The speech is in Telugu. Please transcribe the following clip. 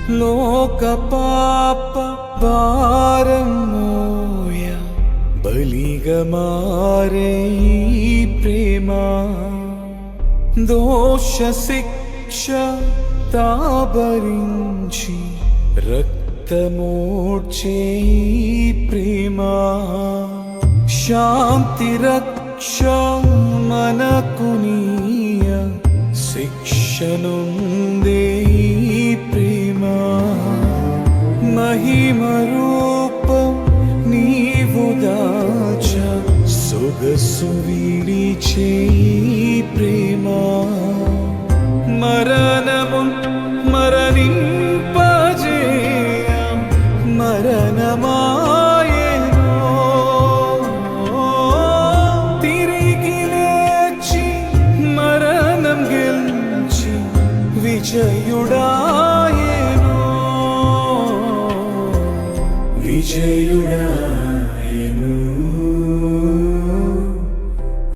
లోక పాప భారం మోయ బలిగా మారే ఈ ప్రేమ దోష శిక్ష తాబరించి రక్తమోడ్చే ఈ ప్రేమ శాంతి రక్ష మనకునీయ శిక్షనుందే ఈ ప్రేమ మహిమ రూపం నీవు దాచ సొగసు విడిచే ఈ ప్రేమ మరణము మరణింపజేయ మరణమాయెను తిరిగి లేచి మరణం గెలిచి విజయుడాయెను విజయుడాయెను.